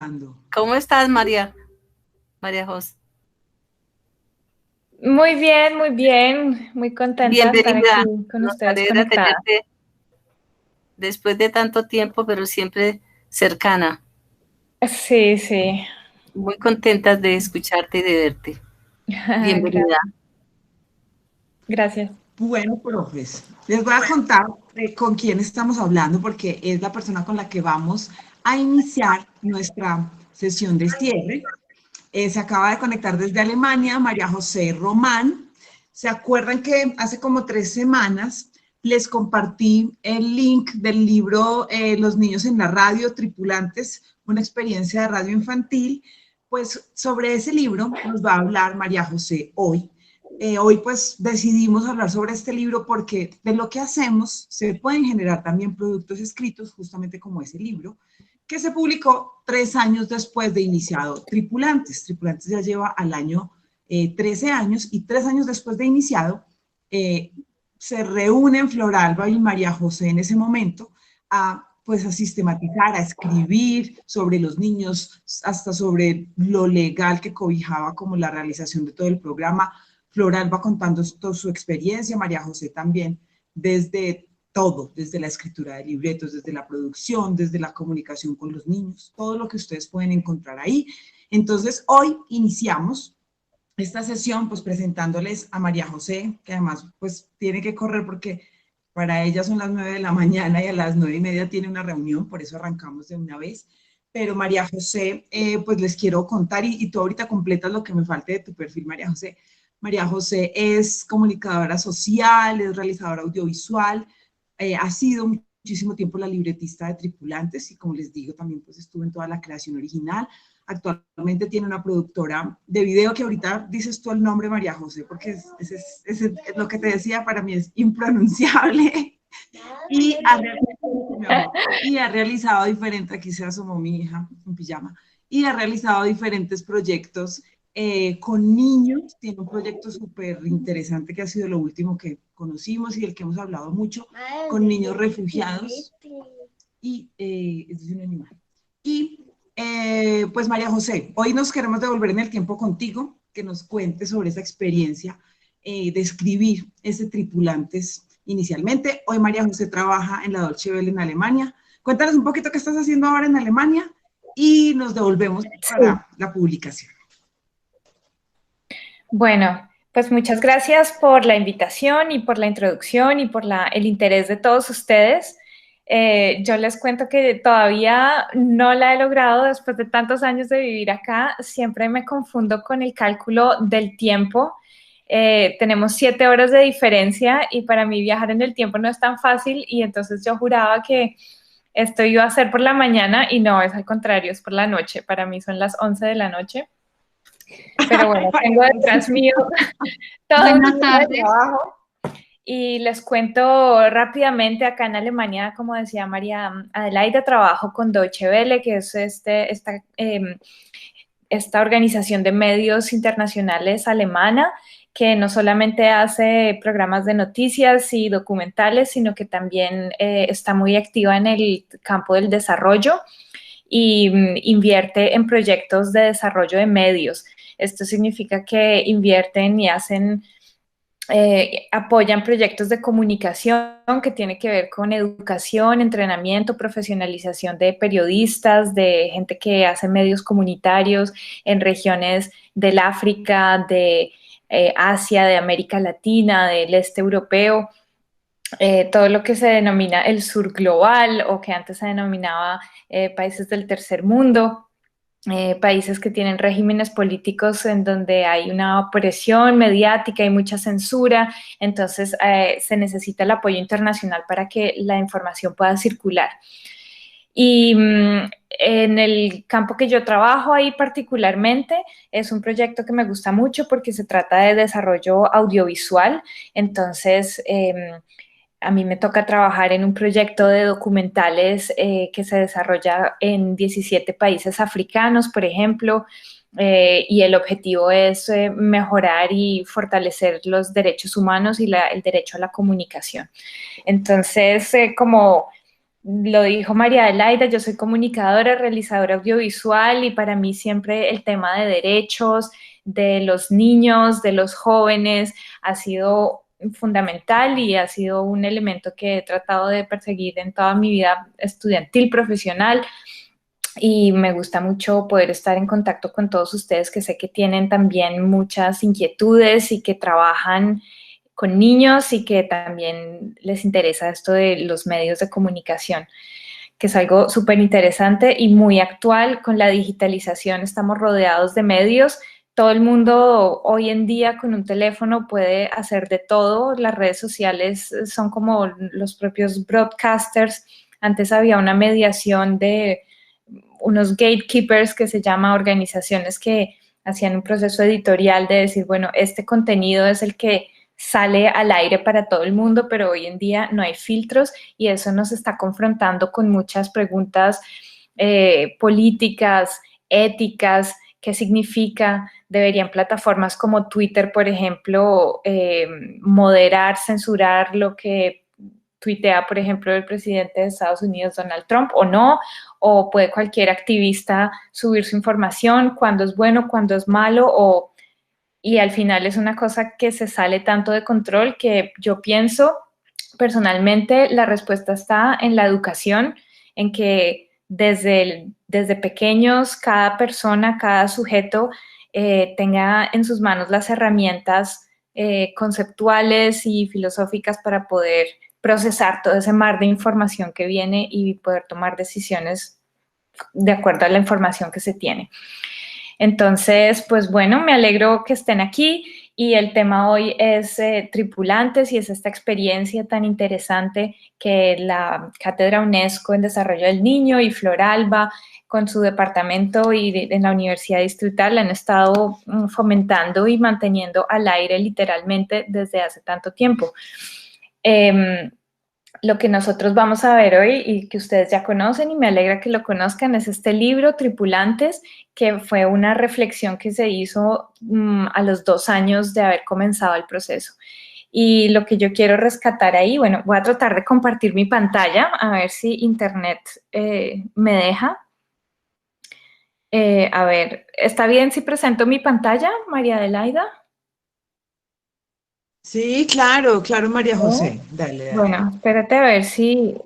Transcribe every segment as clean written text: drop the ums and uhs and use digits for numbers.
escuchando. ¿Cómo estás, María? María José. Muy bien, muy contenta de estar Bienvenida. aquí con Nos ustedes alegra conectada. tenerte después de tanto tiempo, pero siempre cercana. Sí, sí. Muy contentas de escucharte y de verte. Bienvenida. Gracias. Bueno, profes, les voy a contar con quién estamos hablando porque es la persona con la que vamos a iniciar nuestra sesión de cierre. Se acaba de conectar desde Alemania María José Román. ¿Se acuerdan que hace como 3 semanas les compartí el link del libro Los niños en la radio, tripulantes, una experiencia de radio infantil? Pues sobre ese libro nos va a hablar María José hoy. Hoy pues decidimos hablar sobre este libro porque de lo que hacemos se pueden generar también productos escritos, justamente como ese libro, que se publicó 3 años después de iniciado Tripulantes. Tripulantes ya lleva al año 13 años y 3 años después de iniciado se reúnen Floralba y María José en ese momento pues a sistematizar, a escribir sobre los niños, hasta sobre lo legal que cobijaba como la realización de todo el programa. Floral va contando toda su experiencia, María José también, desde todo, desde la escritura de libretos, desde la producción, desde la comunicación con los niños, todo lo que ustedes pueden encontrar ahí. Entonces, hoy iniciamos esta sesión pues presentándoles a María José, que además pues tiene que correr porque para ella son las 9 de la mañana y a las 9:30 tiene una reunión, por eso arrancamos de una vez. Pero María José, pues les quiero contar y tú ahorita completas lo que me falte de tu perfil, María José. María José es comunicadora social, es realizadora audiovisual, ha sido muchísimo tiempo la libretista de Tripulantes y como les digo también pues estuvo en toda la creación original. Actualmente tiene una productora de video que ahorita dices tú el nombre, María José, porque es lo que te decía, para mí es impronunciable. Y ha realizado diferentes, aquí se asomó mi hija en pijama, y ha realizado diferentes proyectos con niños. Tiene un proyecto súper interesante que ha sido lo último que conocimos y del que hemos hablado mucho, con niños refugiados. Y es un animal. Y pues María José, hoy nos queremos devolver en el tiempo contigo, que nos cuentes sobre esa experiencia de escribir ese Tripulantes inicialmente. Hoy María José trabaja en la Deutsche Welle en Alemania. Cuéntanos un poquito qué estás haciendo ahora en Alemania y nos devolvemos Sí. para la publicación. Bueno, pues muchas gracias por la invitación y por la introducción y por el interés de todos ustedes. Yo les cuento que todavía no la he logrado después de tantos años de vivir acá. Siempre me confundo con el cálculo del tiempo. Tenemos 7 horas de diferencia y para mí viajar en el tiempo no es tan fácil y entonces yo juraba que esto iba a ser por la mañana y no, es al contrario, es por la noche. Para mí son las 11 de la noche. Pero bueno, tengo detrás mío todo un día de trabajo y les cuento rápidamente. Acá en Alemania, como decía María Adelaida, trabajo con Deutsche Welle, que es esta organización de medios internacionales alemana, que no solamente hace programas de noticias y documentales, sino que también está muy activa en el campo del desarrollo y invierte en proyectos de desarrollo de medios. Esto significa que invierten y apoyan proyectos de comunicación que tiene que ver con educación, entrenamiento, profesionalización de periodistas, de gente que hace medios comunitarios en regiones del África, de Asia, de América Latina, del este europeo. Todo lo que se denomina el sur global o que antes se denominaba países del tercer mundo. Países que tienen regímenes políticos en donde hay una opresión mediática y mucha censura, entonces se necesita el apoyo internacional para que la información pueda circular. Y en el campo que yo trabajo ahí particularmente es un proyecto que me gusta mucho porque se trata de desarrollo audiovisual, entonces a mí me toca trabajar en un proyecto de documentales que se desarrolla en 17 países africanos, por ejemplo, y el objetivo es mejorar y fortalecer los derechos humanos y el derecho a la comunicación. Entonces, como lo dijo María Adelaida, yo soy comunicadora, realizadora audiovisual y para mí siempre el tema de derechos de los niños, de los jóvenes, ha sido fundamental y ha sido un elemento que he tratado de perseguir en toda mi vida estudiantil, profesional. Y me gusta mucho poder estar en contacto con todos ustedes que sé que tienen también muchas inquietudes y que trabajan con niños y que también les interesa esto de los medios de comunicación, que es algo súper interesante y muy actual. Con la digitalización estamos rodeados de medios. Todo el mundo hoy en día con un teléfono puede hacer de todo. Las redes sociales son como los propios broadcasters. Antes había una mediación de unos gatekeepers que se llama organizaciones que hacían un proceso editorial de decir, bueno, este contenido es el que sale al aire para todo el mundo, pero hoy en día no hay filtros y eso nos está confrontando con muchas preguntas políticas, éticas, qué significa, deberían plataformas como Twitter, por ejemplo, moderar, censurar lo que tuitea, por ejemplo, el presidente de Estados Unidos, Donald Trump, o no, o puede cualquier activista subir su información, cuándo es bueno, cuándo es malo, y al final es una cosa que se sale tanto de control que yo pienso, personalmente, la respuesta está en la educación, en que desde pequeños cada persona, cada sujeto tenga en sus manos las herramientas conceptuales y filosóficas para poder procesar todo ese mar de información que viene y poder tomar decisiones de acuerdo a la información que se tiene. Entonces, pues bueno, me alegro que estén aquí y el tema hoy es tripulantes y es esta experiencia tan interesante que la Cátedra UNESCO en Desarrollo del Niño y Floralba con su departamento y en la Universidad Distrital han estado fomentando y manteniendo al aire literalmente desde hace tanto tiempo. Lo que nosotros vamos a ver hoy y que ustedes ya conocen y me alegra que lo conozcan es este libro, Tripulantes, que fue una reflexión que se hizo a los 2 años de haber comenzado el proceso. Y lo que yo quiero rescatar ahí, bueno, voy a tratar de compartir mi pantalla, a ver si internet me deja. A ver, ¿está bien si presento mi pantalla, María Adelaida? Sí, claro, claro, María José. ¿No? Dale, dale. Bueno, espérate a ver si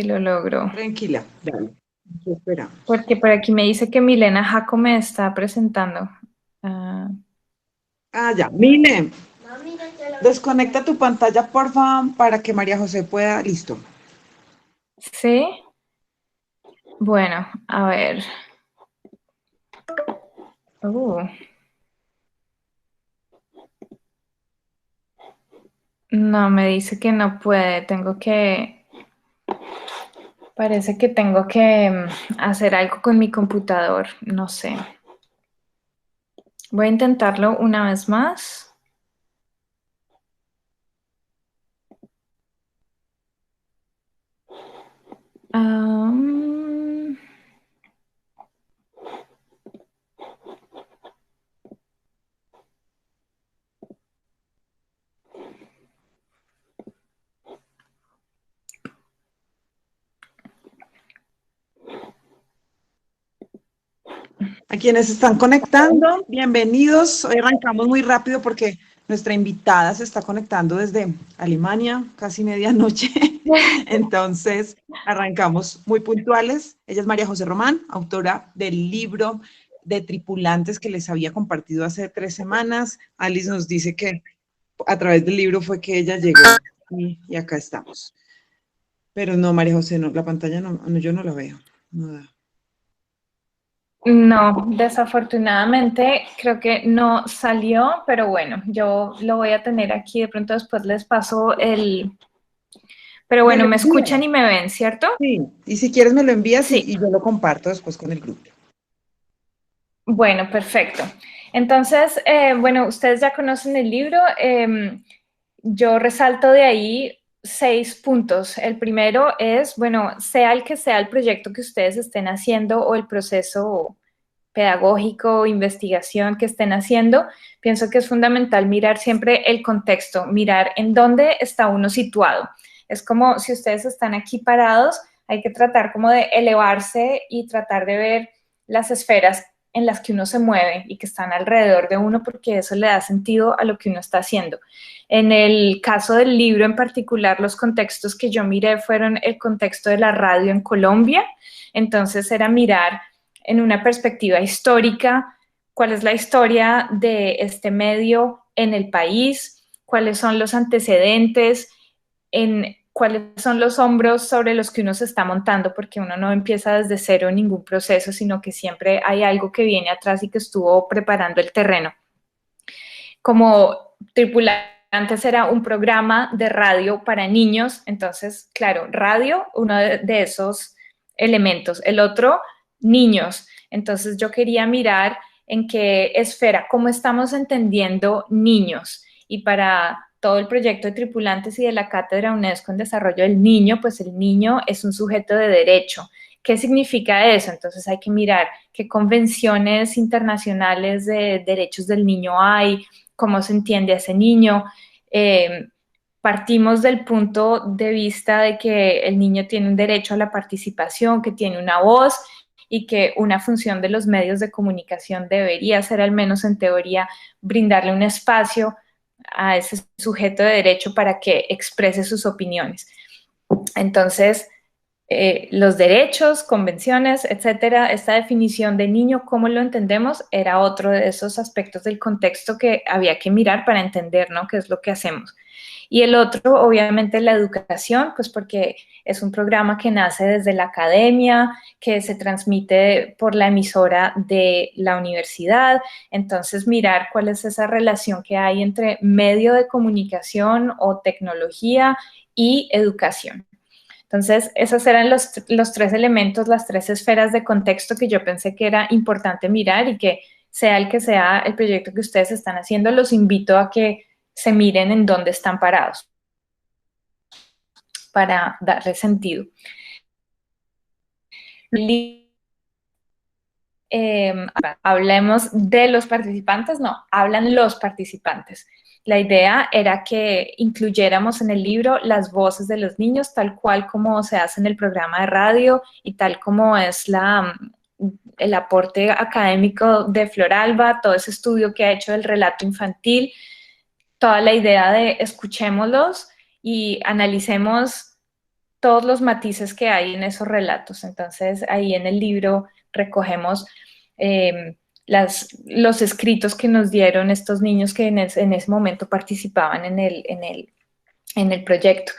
lo logro. Tranquila, dale. Aquí esperamos. Porque por aquí me dice que Milena Jaco me está presentando. Ya. Mile, desconecta tu pantalla, porfa, para que María José pueda. Listo. Sí. Bueno, a ver. No, me dice que no puede. Parece que tengo que hacer algo con mi computador. No sé. Voy a intentarlo una vez más. A quienes están conectando, bienvenidos. Hoy arrancamos muy rápido porque nuestra invitada se está conectando desde Alemania, casi medianoche. Entonces, arrancamos muy puntuales. Ella es María José Román, autora del libro de Tripulantes que les había compartido hace 3 semanas. Alice nos dice que a través del libro fue que ella llegó y acá estamos. Pero no, María José, no, la pantalla no, yo no la veo. No da. No, desafortunadamente creo que no salió, pero bueno, yo lo voy a tener aquí, de pronto después les paso el... Pero bueno, me escuchan y me ven, ¿cierto? Sí, y si quieres me lo envías Sí. y yo lo comparto después con el grupo. Bueno, perfecto. Entonces, bueno, ustedes ya conocen el libro. Yo resalto de ahí 6 puntos. El primero es, bueno, sea el que sea el proyecto que ustedes estén haciendo o el proceso pedagógico, investigación que estén haciendo, pienso que es fundamental mirar siempre el contexto, mirar en dónde está uno situado. Es como si ustedes están aquí parados, hay que tratar como de elevarse y tratar de ver las esferas en las que uno se mueve y que están alrededor de uno, porque eso le da sentido a lo que uno está haciendo. En el caso del libro en particular, los contextos que yo miré fueron el contexto de la radio en Colombia. Entonces era mirar en una perspectiva histórica cuál es la historia de este medio en el país, cuáles son los antecedentes, cuáles son los hombros sobre los que uno se está montando, porque uno no empieza desde cero en ningún proceso, sino que siempre hay algo que viene atrás y que estuvo preparando el terreno. Como Tripulantes era un programa de radio para niños, entonces, claro, radio, uno de esos elementos. El otro, niños. Entonces yo quería mirar en qué esfera, cómo estamos entendiendo niños. Y para todo el proyecto de Tripulantes y de la Cátedra UNESCO en Desarrollo del Niño, pues el niño es un sujeto de derecho. ¿Qué significa eso? Entonces hay que mirar qué convenciones internacionales de derechos del niño hay, cómo se entiende a ese niño. Partimos del punto de vista de que el niño tiene un derecho a la participación, que tiene una voz y que una función de los medios de comunicación debería ser, al menos en teoría, brindarle un espacio a ese sujeto de derecho para que exprese sus opiniones. Entonces, los derechos, convenciones, etcétera, esta definición de niño, cómo lo entendemos, era otro de esos aspectos del contexto que había que mirar para entender, ¿no?, qué es lo que hacemos. Y el otro, obviamente, la educación, pues porque es un programa que nace desde la academia, que se transmite por la emisora de la universidad. Entonces, mirar cuál es esa relación que hay entre medio de comunicación o tecnología y educación. Entonces, esos eran los tres elementos, las tres esferas de contexto que yo pensé que era importante mirar, y que sea el que sea el proyecto que ustedes están haciendo, los invito a que se miren en dónde están parados para darle sentido. Hablemos de los participantes, no, hablan los participantes. La idea era que incluyéramos en el libro las voces de los niños, tal cual como se hace en el programa de radio y tal como es el aporte académico de Floralba, todo ese estudio que ha hecho del relato infantil, toda la idea de escuchémoslos y analicemos todos los matices que hay en esos relatos. Entonces, ahí en el libro recogemos los escritos que nos dieron estos niños que en ese momento participaban en el proyecto.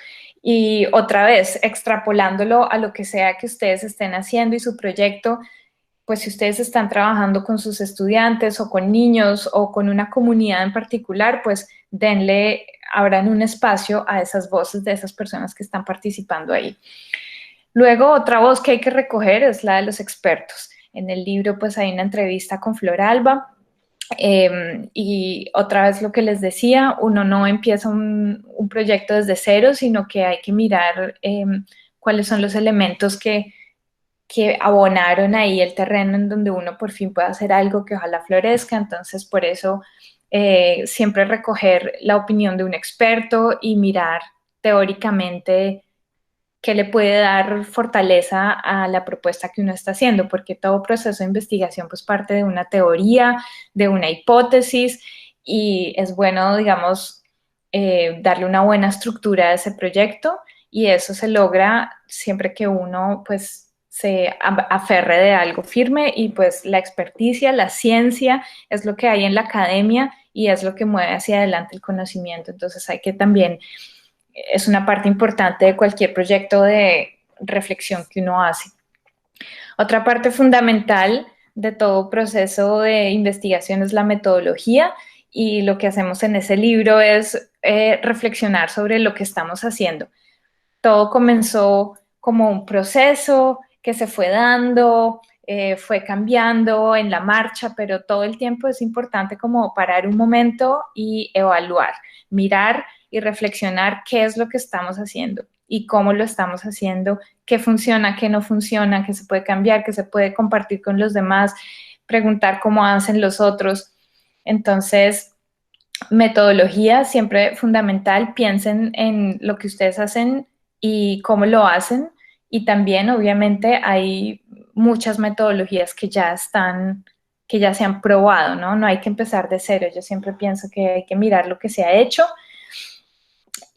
Y otra vez, extrapolándolo a lo que sea que ustedes estén haciendo y su proyecto, pues si ustedes están trabajando con sus estudiantes o con niños o con una comunidad en particular, pues abran un espacio a esas voces de esas personas que están participando ahí. Luego, otra voz que hay que recoger es la de los expertos. En el libro, pues hay una entrevista con Floralba, y otra vez lo que les decía, uno no empieza un proyecto desde cero, sino que hay que mirar cuáles son los elementos que abonaron ahí el terreno en donde uno por fin puede hacer algo que ojalá florezca. Entonces, por eso siempre recoger la opinión de un experto y mirar teóricamente qué le puede dar fortaleza a la propuesta que uno está haciendo, porque todo proceso de investigación pues parte de una teoría, de una hipótesis, y es bueno, digamos, darle una buena estructura a ese proyecto, y eso se logra siempre que uno pues se aferre de algo firme, y pues la experticia, la ciencia es lo que hay en la academia y es lo que mueve hacia adelante el conocimiento. Entonces hay que también, es una parte importante de cualquier proyecto de reflexión que uno hace. Otra parte fundamental de todo proceso de investigación es la metodología, y lo que hacemos en ese libro es reflexionar sobre lo que estamos haciendo. Todo comenzó como un proceso que se fue dando, fue cambiando en la marcha, pero todo el tiempo es importante como parar un momento y evaluar, mirar y reflexionar qué es lo que estamos haciendo y cómo lo estamos haciendo, qué funciona, qué no funciona, qué se puede cambiar, qué se puede compartir con los demás, preguntar cómo hacen los otros. Entonces, metodología siempre fundamental. Piensen en lo que ustedes hacen y cómo lo hacen. Y también, obviamente, hay muchas metodologías que ya se han probado, ¿no? No hay que empezar de cero. Yo siempre pienso que hay que mirar lo que se ha hecho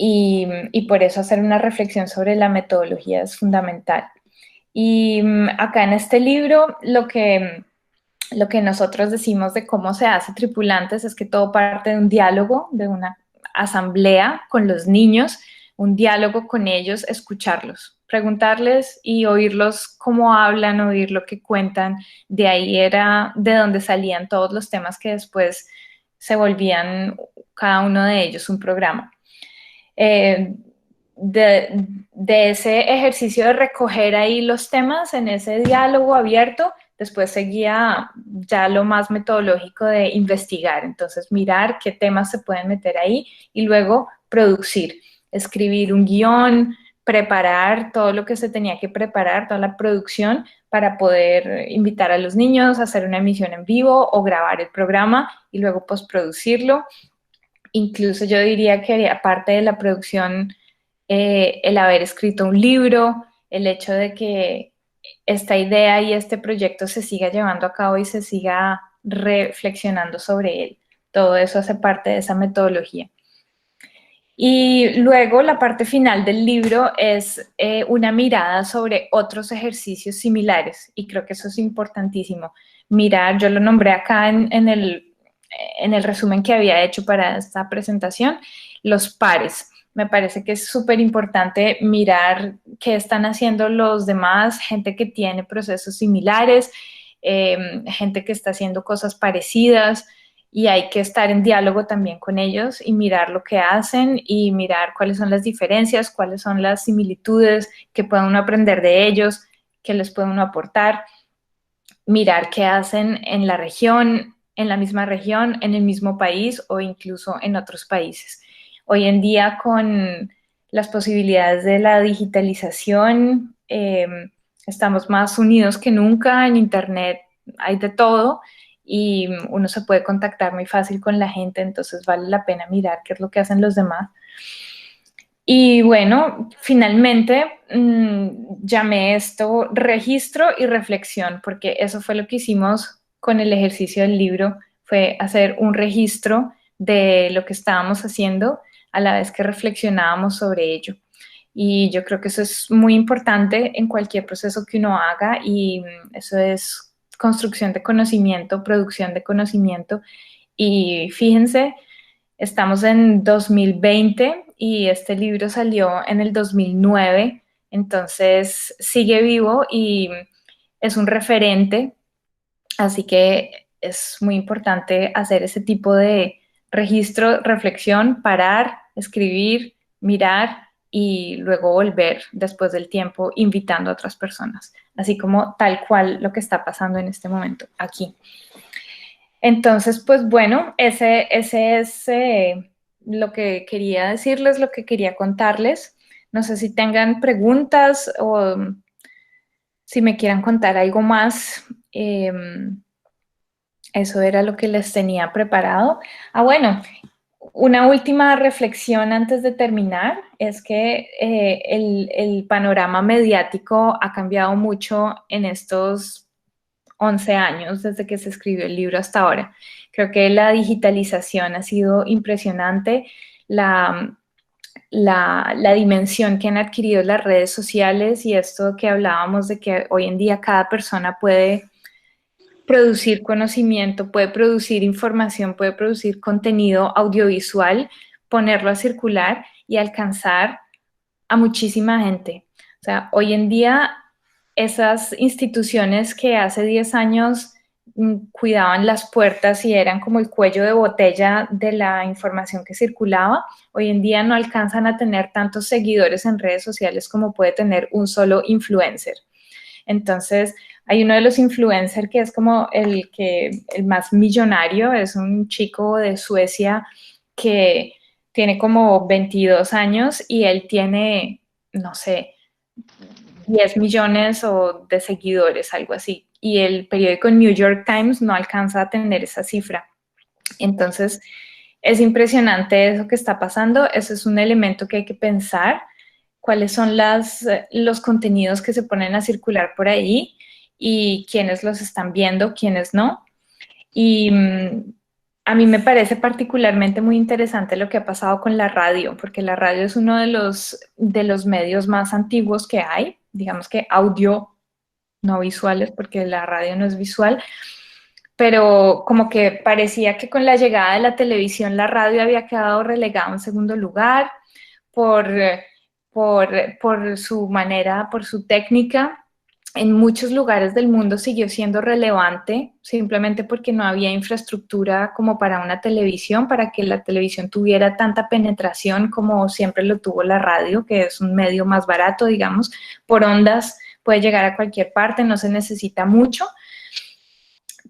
y por eso hacer una reflexión sobre la metodología es fundamental. Y acá en este libro lo que nosotros decimos de cómo se hace tripulantes es que todo parte de un diálogo, de una asamblea con los niños, un diálogo con ellos, escucharlos, preguntarles y oírlos cómo hablan, oír lo que cuentan. De ahí era de donde salían todos los temas que después se volvían cada uno de ellos un programa. De ese ejercicio de recoger ahí los temas en ese diálogo abierto, después seguía ya lo más metodológico de investigar, entonces mirar qué temas se pueden meter ahí y luego producir, escribir un guión, preparar todo lo que se tenía que preparar, toda la producción para poder invitar a los niños a hacer una emisión en vivo o grabar el programa y luego postproducirlo. Incluso yo diría que aparte de la producción, el haber escrito un libro, el hecho de que esta idea y este proyecto se siga llevando a cabo y se siga reflexionando sobre él. Todo eso hace parte de esa metodología. Y luego la parte final del libro es una mirada sobre otros ejercicios similares y creo que eso es importantísimo. Mirar, yo lo nombré acá en el resumen que había hecho para esta presentación, los pares. Me parece que es súper importante mirar qué están haciendo los demás, gente que tiene procesos similares, gente que está haciendo cosas parecidas y hay que estar en diálogo también con ellos y mirar lo que hacen y mirar cuáles son las diferencias, cuáles son las similitudes que puede uno aprender de ellos, qué les puede uno aportar, mirar qué hacen en la región, en la misma región, en el mismo país o incluso en otros países. Hoy en día, con las posibilidades de la digitalización, estamos más unidos que nunca. En Internet hay de todo y uno se puede contactar muy fácil con la gente, entonces vale la pena mirar qué es lo que hacen los demás. Y bueno, finalmente llamé esto registro y reflexión, porque eso fue lo que hicimos con el ejercicio del libro, fue hacer un registro de lo que estábamos haciendo a la vez que reflexionábamos sobre ello. Y yo creo que eso es muy importante en cualquier proceso que uno haga y eso es construcción de conocimiento, producción de conocimiento. Y fíjense, estamos en 2020 y este libro salió en el 2009, entonces sigue vivo y es un referente, así que es muy importante hacer ese tipo de registro, reflexión, parar, escribir, mirar y luego volver después del tiempo invitando a otras personas, así como tal cual lo que está pasando en este momento aquí. Entonces, pues bueno, ese es lo que quería decirles, lo que quería contarles. No sé si tengan preguntas o si me quieran contar algo más. Eso era lo que les tenía preparado. Ah, bueno, una última reflexión antes de terminar es que el panorama mediático ha cambiado mucho en estos 11 años desde que se escribió el libro hasta ahora. Creo que la digitalización ha sido impresionante, la dimensión que han adquirido las redes sociales y esto que hablábamos de que hoy en día cada persona puede producir conocimiento, puede producir información, puede producir contenido audiovisual, ponerlo a circular y alcanzar a muchísima gente. O sea, hoy en día esas instituciones que hace 10 años cuidaban las puertas y eran como el cuello de botella de la información que circulaba, hoy en día no alcanzan a tener tantos seguidores en redes sociales como puede tener un solo influencer. Entonces, hay uno de los influencers que es como el más millonario, es un chico de Suecia que tiene como 22 años y él tiene, no sé, 10 millones de seguidores, algo así. Y el periódico New York Times no alcanza a tener esa cifra. Entonces, es impresionante eso que está pasando. Eso es un elemento que hay que pensar cuáles son los contenidos que se ponen a circular por ahí y quiénes los están viendo, quiénes no. Y a mí me parece particularmente muy interesante lo que ha pasado con la radio, porque la radio es uno de los medios más antiguos que hay, digamos que audio, no visuales, porque la radio no es visual, pero como que parecía que con la llegada de la televisión la radio había quedado relegada en segundo lugar por, por su manera, por su técnica. En muchos lugares del mundo siguió siendo relevante simplemente porque no había infraestructura como para una televisión, para que la televisión tuviera tanta penetración como siempre lo tuvo la radio, que es un medio más barato, digamos, por ondas puede llegar a cualquier parte, no se necesita mucho.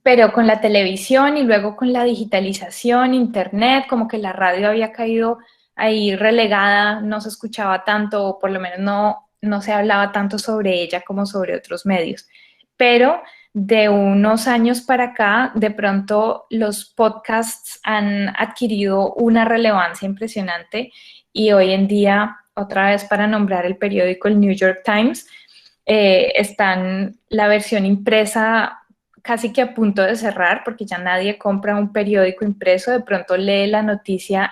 Pero con la televisión y luego con la digitalización, internet, como que la radio había caído ahí relegada, no se escuchaba tanto, o por lo menos no se hablaba tanto sobre ella como sobre otros medios. Pero de unos años para acá, de pronto los podcasts han adquirido una relevancia impresionante y hoy en día, otra vez para nombrar el periódico, el New York Times, están la versión impresa casi que a punto de cerrar porque ya nadie compra un periódico impreso, de pronto lee la noticia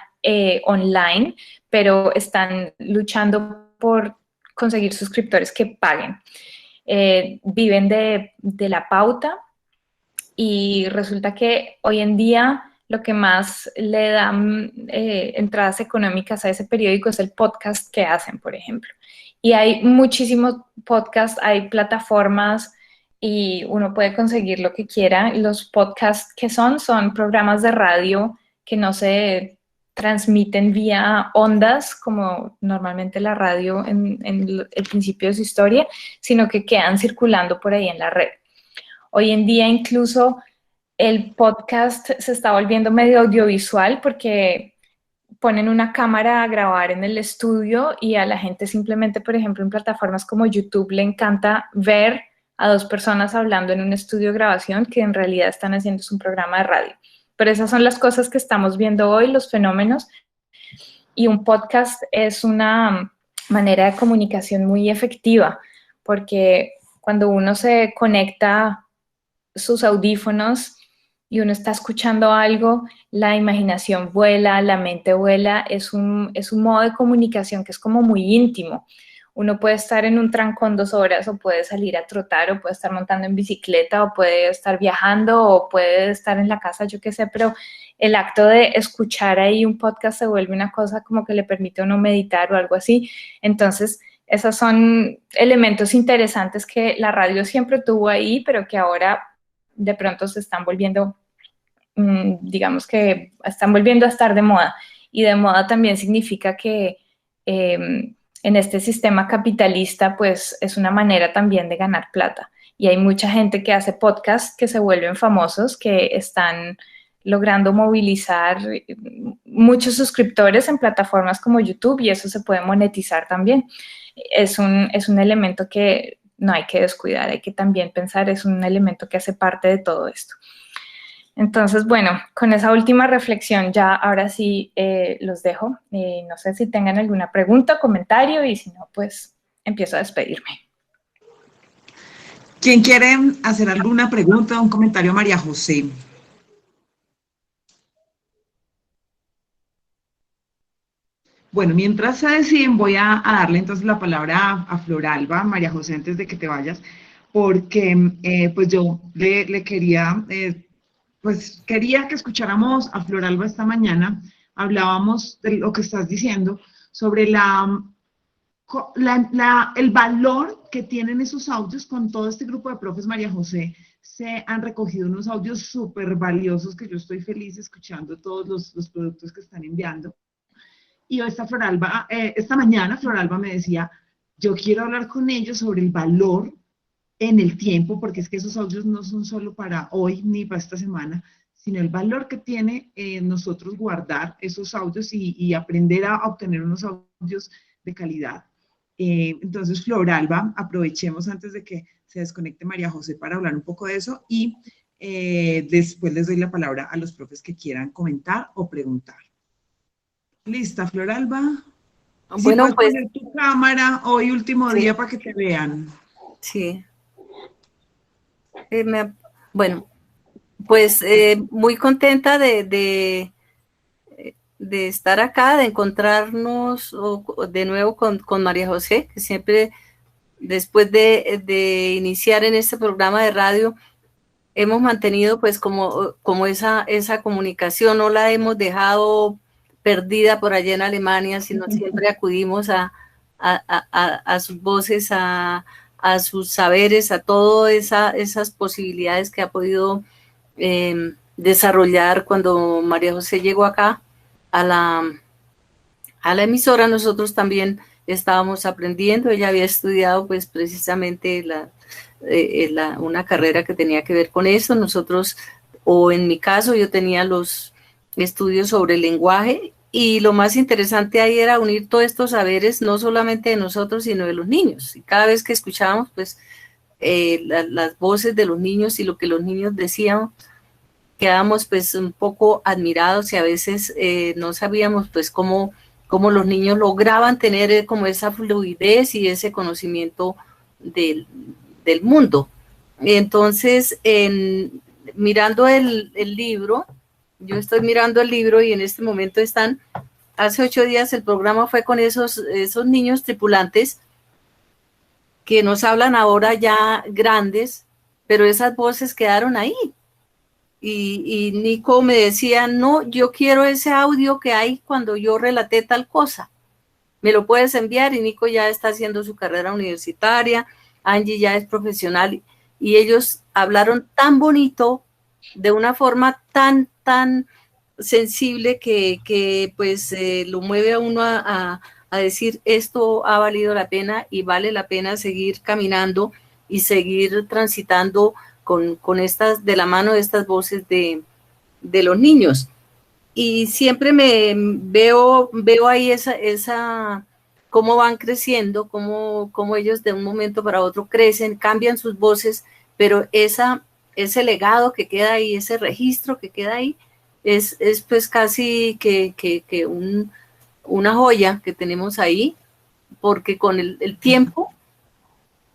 online, pero están luchando por conseguir suscriptores que paguen. Viven de la pauta y resulta que hoy en día lo que más le dan entradas económicas a ese periódico es el podcast que hacen, por ejemplo. Y hay muchísimos podcasts, hay plataformas y uno puede conseguir lo que quiera. Los podcasts que son programas de radio que no se transmiten vía ondas, como normalmente la radio en el principio de su historia, sino que quedan circulando por ahí en la red. Hoy en día incluso el podcast se está volviendo medio audiovisual porque ponen una cámara a grabar en el estudio y a la gente simplemente, por ejemplo, en plataformas como YouTube le encanta ver a dos personas hablando en un estudio de grabación que en realidad están haciendo un programa de radio. Pero esas son las cosas que estamos viendo hoy, los fenómenos. Y un podcast es una manera de comunicación muy efectiva porque cuando uno se conecta sus audífonos y uno está escuchando algo, la imaginación vuela, la mente vuela, es un modo de comunicación que es como muy íntimo. Uno puede estar en un trancón 2 horas o puede salir a trotar o puede estar montando en bicicleta o puede estar viajando o puede estar en la casa, yo qué sé, pero el acto de escuchar ahí un podcast se vuelve una cosa como que le permite a uno meditar o algo así. Entonces, esos son elementos interesantes que la radio siempre tuvo ahí, pero que ahora de pronto se están volviendo, digamos que están volviendo a estar de moda. Y de moda también significa que en este sistema capitalista, pues es una manera también de ganar plata. Y hay mucha gente que hace podcasts que se vuelven famosos, que están logrando movilizar muchos suscriptores en plataformas como YouTube y eso se puede monetizar también. Es un elemento que no hay que descuidar, hay que también pensar, es un elemento que hace parte de todo esto. Entonces, bueno, con esa última reflexión ya ahora sí los dejo. No sé si tengan alguna pregunta o comentario y si no, pues empiezo a despedirme. ¿Quién quiere hacer alguna pregunta o un comentario a María José? Bueno, mientras se deciden, voy a darle entonces la palabra a Floralba, María José, antes de que te vayas, porque pues yo le quería, pues quería que escucháramos a Floralba esta mañana. Hablábamos de lo que estás diciendo sobre el valor que tienen esos audios. Con todo este grupo de profes, María José, se han recogido unos audios súper valiosos que yo estoy feliz escuchando todos los productos que están enviando. Y esta mañana Floralba me decía, yo quiero hablar con ellos sobre el valor en el tiempo, porque es que esos audios no son solo para hoy ni para esta semana, sino el valor que tiene nosotros guardar esos audios y aprender a obtener unos audios de calidad. Entonces, Floralba, aprovechemos antes de que se desconecte María José para hablar un poco de eso y después les doy la palabra a los profes que quieran comentar o preguntar. ¿Lista, Floralba? Si Bueno, puedes pues poner tu cámara hoy, último sí, día, para que te vean. sí. Me- bueno, pues muy contenta de estar acá, de encontrarnos de nuevo con María José, que siempre después de iniciar en este programa de radio, hemos mantenido pues como esa comunicación, no la hemos dejado perdida por allá en Alemania, sino siempre acudimos a sus voces, a sus saberes, a todas esas posibilidades que ha podido desarrollar cuando María José llegó acá a la emisora. Nosotros también estábamos aprendiendo. Ella había estudiado pues precisamente una carrera que tenía que ver con eso. Nosotros, o en mi caso, yo tenía los estudios sobre el lenguaje, y lo más interesante ahí era unir todos estos saberes, no solamente de nosotros, sino de los niños. Y cada vez que escuchábamos pues las voces de los niños y lo que los niños decían, quedábamos pues un poco admirados, y a veces no sabíamos pues cómo los niños lograban tener como esa fluidez y ese conocimiento del mundo. Entonces, mirando el libro, yo estoy mirando el libro, y en este momento hace 8 días el programa fue con esos niños tripulantes que nos hablan ahora ya grandes, pero esas voces quedaron ahí. Y Nico me decía, no, yo quiero ese audio que hay cuando yo relaté tal cosa. ¿Me lo puedes enviar? Y Nico ya está haciendo su carrera universitaria, Angie ya es profesional, y ellos hablaron tan bonito, de una forma tan sensible, que pues lo mueve a uno a decir, esto ha valido la pena y vale la pena seguir caminando y seguir transitando con estas, de la mano de estas voces de los niños. Y siempre me veo ahí esa cómo van creciendo, cómo ellos de un momento para otro crecen, cambian sus voces, pero ese legado que queda ahí, ese registro que queda ahí, es pues casi que una joya que tenemos ahí, porque con el tiempo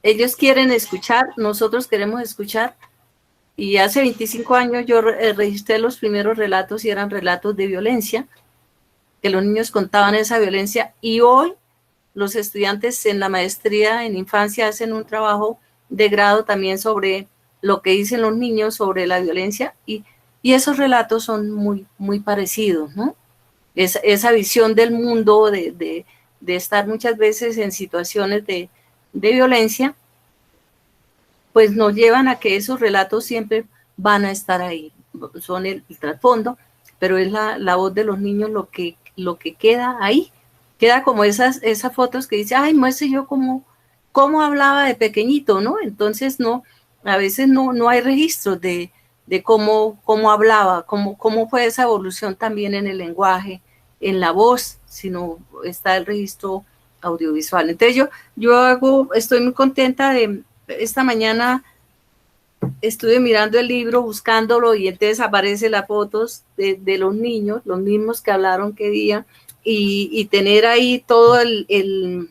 ellos quieren escuchar, nosotros queremos escuchar. Y hace 25 años yo registré los primeros relatos, y eran relatos de violencia, que los niños contaban esa violencia, y hoy los estudiantes en la maestría en infancia hacen un trabajo de grado también sobre lo que dicen los niños sobre la violencia, y esos relatos son muy parecidos, ¿no? Esa visión del mundo de estar muchas veces en situaciones de violencia, pues nos llevan a que esos relatos siempre van a estar ahí, son el trasfondo, pero es la voz de los niños lo que queda ahí, queda como esas fotos que dice, ay, muestre yo cómo hablaba de pequeñito, ¿no? Entonces a veces no hay registros de cómo hablaba, cómo fue esa evolución también en el lenguaje, en la voz, sino está el registro audiovisual. Entonces estoy muy contenta esta mañana estuve mirando el libro, buscándolo, y entonces aparecen las fotos de los niños, los mismos que hablaron qué día, y tener ahí todo el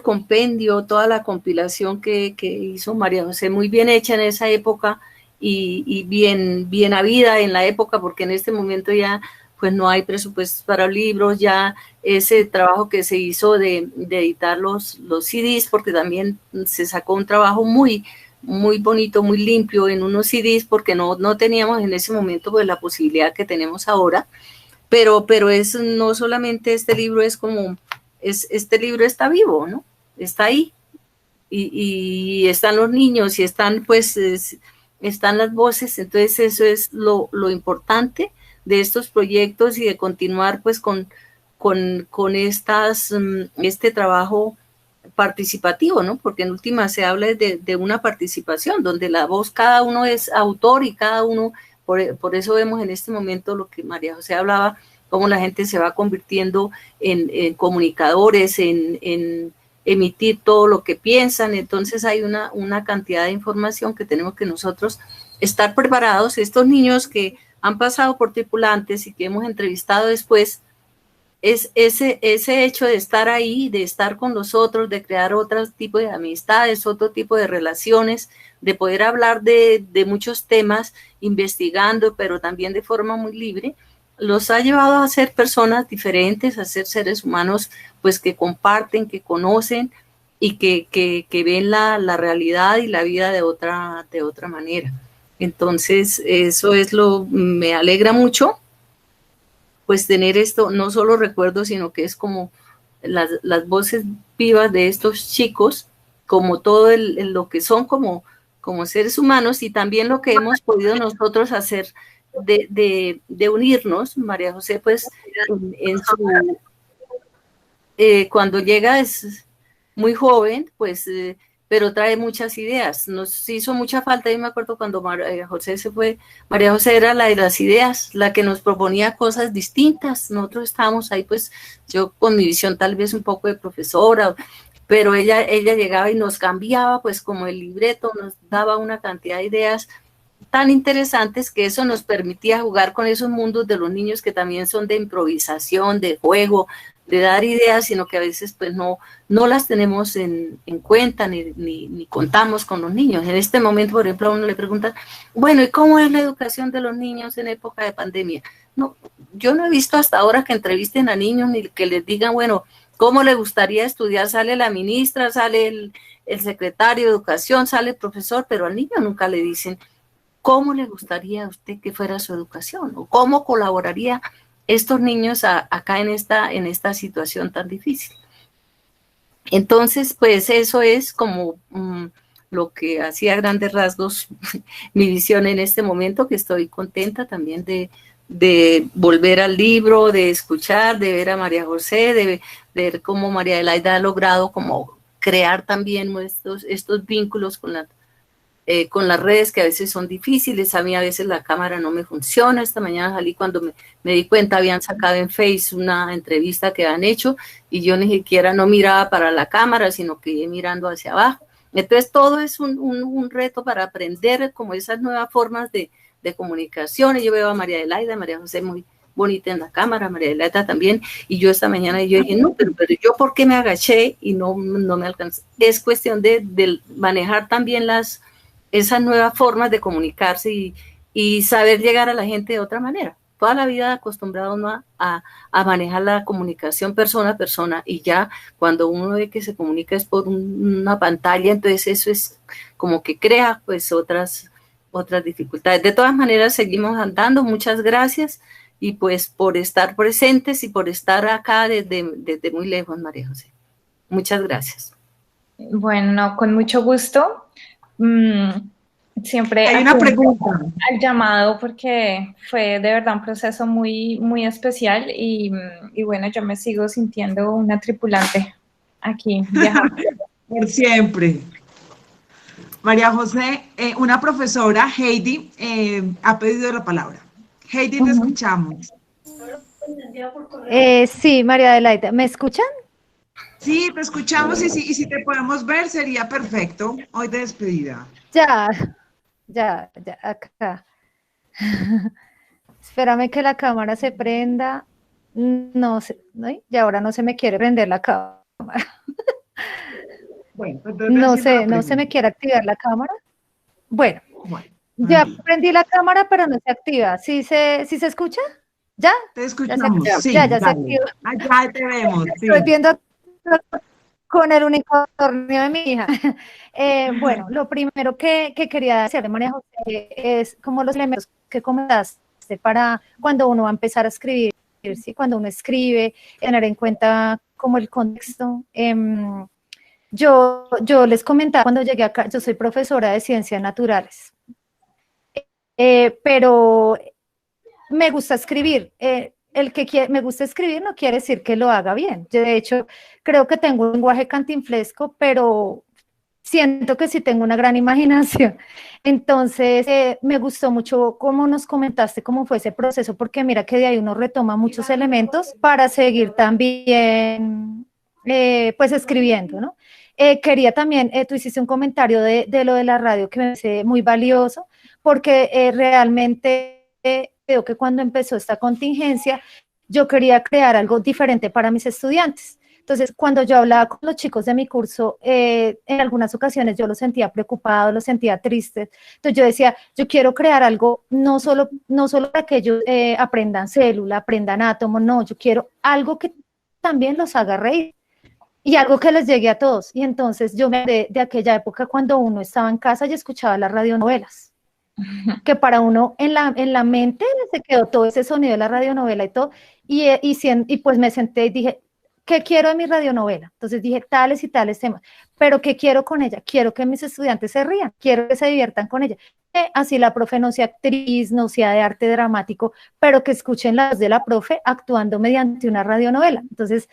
compendio, toda la compilación que hizo María José, muy bien hecha en esa época, y bien habida en la época, porque en este momento ya pues no hay presupuestos para libros, ya ese trabajo que se hizo de editar los CDs, porque también se sacó un trabajo muy bonito, muy limpio en unos CDs, porque no teníamos en ese momento pues la posibilidad que tenemos ahora, pero es no solamente este libro, es como, este libro está vivo, ¿no? Está ahí, y están los niños, y están pues, están las voces, entonces eso es lo importante de estos proyectos, y de continuar pues con este trabajo participativo, ¿no? Porque en última se habla de una participación, donde la voz, cada uno es autor, y cada uno, por eso vemos en este momento lo que María José hablaba, cómo la gente se va convirtiendo en comunicadores, en emitir todo lo que piensan. Entonces hay una cantidad de información que tenemos que nosotros estar preparados. Estos niños que han pasado por tripulantes y que hemos entrevistado después, es ese hecho de estar ahí, de estar con los otros, de crear otro tipo de amistades, otro tipo de relaciones, de poder hablar de muchos temas, investigando, pero también de forma muy libre, los ha llevado a ser personas diferentes, a ser seres humanos pues que comparten, que conocen y que ven la realidad y la vida de otra manera. Entonces, eso es me alegra mucho, pues tener esto, no solo recuerdos, sino que es como las voces vivas de estos chicos, como todo lo que son como seres humanos, y también lo que hemos podido nosotros hacer de unirnos. María José, pues, cuando llega es muy joven, pues, pero trae muchas ideas. Nos hizo mucha falta, y me acuerdo cuando María José se fue, María José era la de las ideas, la que nos proponía cosas distintas. Nosotros estábamos ahí, pues, yo con mi visión tal vez un poco de profesora, pero ella llegaba y nos cambiaba, pues, como el libreto, nos daba una cantidad de ideas tan interesantes que eso nos permitía jugar con esos mundos de los niños que también son de improvisación, de juego, de dar ideas, sino que a veces pues no las tenemos en cuenta ni contamos con los niños. En este momento, por ejemplo, a uno le preguntan, bueno, ¿y cómo es la educación de los niños en época de pandemia? No, yo no he visto hasta ahora que entrevisten a niños ni que les digan, bueno, ¿cómo le gustaría estudiar? Sale la ministra, sale el secretario de Educación, sale el profesor, pero al niño nunca le dicen, ¿cómo le gustaría a usted que fuera su educación? ¿O cómo colaboraría estos niños acá en esta situación tan difícil? Entonces, pues eso es como lo que hacía a grandes rasgos mi visión en este momento, que estoy contenta también de volver al libro, de escuchar, de ver a María José, de ver cómo María Adelaida ha logrado como crear también estos vínculos con las redes, que a veces son difíciles. A mí a veces la cámara no me funciona. Esta mañana salí cuando me di cuenta, habían sacado en Face una entrevista que han hecho y yo ni siquiera no miraba para la cámara, sino que iba mirando hacia abajo. Entonces todo es un reto para aprender como esas nuevas formas de comunicación. Y yo veo a María Adelaida, María José muy bonita en la cámara, María Adelaida también, y yo esta mañana yo dije, no, pero yo ¿por qué me agaché y no me alcancé? Es cuestión de manejar también esas nuevas formas de comunicarse y saber llegar a la gente de otra manera. Toda la vida acostumbrado uno a manejar la comunicación persona a persona, y ya cuando uno ve que se comunica es por una pantalla, entonces eso es como que crea pues otras dificultades. De todas maneras, seguimos andando. Muchas gracias, y pues por estar presentes y por estar acá desde muy lejos, María José. Muchas gracias. Bueno, con mucho gusto. Siempre hay una pregunta al llamado, porque fue de verdad un proceso muy, muy especial, y bueno, yo me sigo sintiendo una tripulante aquí viajando. por siempre. María José, una profesora, Heidi, ha pedido la palabra. Heidi, te escuchamos. Sí, María Adelaida, ¿me escuchan? Sí, te escuchamos, y si te podemos ver sería perfecto. Hoy de despedida. Ya, acá. Espérame que la cámara se prenda. No sé, ¿no? Y ahora no se me quiere prender la cámara. Bueno, no se me quiere activar la cámara. Bueno, ya prendí la cámara, pero no se activa. ¿Sí se escucha? ¿Ya? Te escuchamos, sí. Ya se activó. Allá te vemos, sí. Estoy viendo con el unicornio de mi hija. Bueno, lo primero que quería decir de María José es como los elementos que comentaste para cuando uno va a empezar a escribir, ¿sí? Cuando uno escribe, tener en cuenta como el contexto. Yo les comentaba cuando llegué acá, yo soy profesora de ciencias naturales, pero me gusta escribir. El que me gusta escribir no quiere decir que lo haga bien. Yo, de hecho, creo que tengo un lenguaje cantinflesco, pero siento que sí tengo una gran imaginación. Entonces, me gustó mucho cómo nos comentaste cómo fue ese proceso, porque mira que de ahí uno retoma muchos elementos para seguir también, pues, escribiendo, ¿no? Quería también, tú hiciste un comentario de lo de la radio que me parece muy valioso, porque realmente... Creo que cuando empezó esta contingencia, yo quería crear algo diferente para mis estudiantes. Entonces, cuando yo hablaba con los chicos de mi curso, en algunas ocasiones yo los sentía preocupados, los sentía tristes. Entonces yo decía, yo quiero crear algo no solo para que ellos aprendan célula, aprendan átomo, no, yo quiero algo que también los haga reír y algo que les llegue a todos. Y entonces yo me de aquella época cuando uno estaba en casa y escuchaba las radionovelas, que para uno en la mente se quedó todo ese sonido de la radionovela y todo, y pues me senté y dije, ¿qué quiero de mi radionovela? Entonces dije, tales y tales temas, pero ¿qué quiero con ella? Quiero que mis estudiantes se rían, quiero que se diviertan con ella. Así la profe no sea actriz, no sea de arte dramático, pero que escuchen la voz de la profe actuando mediante una radionovela. Entonces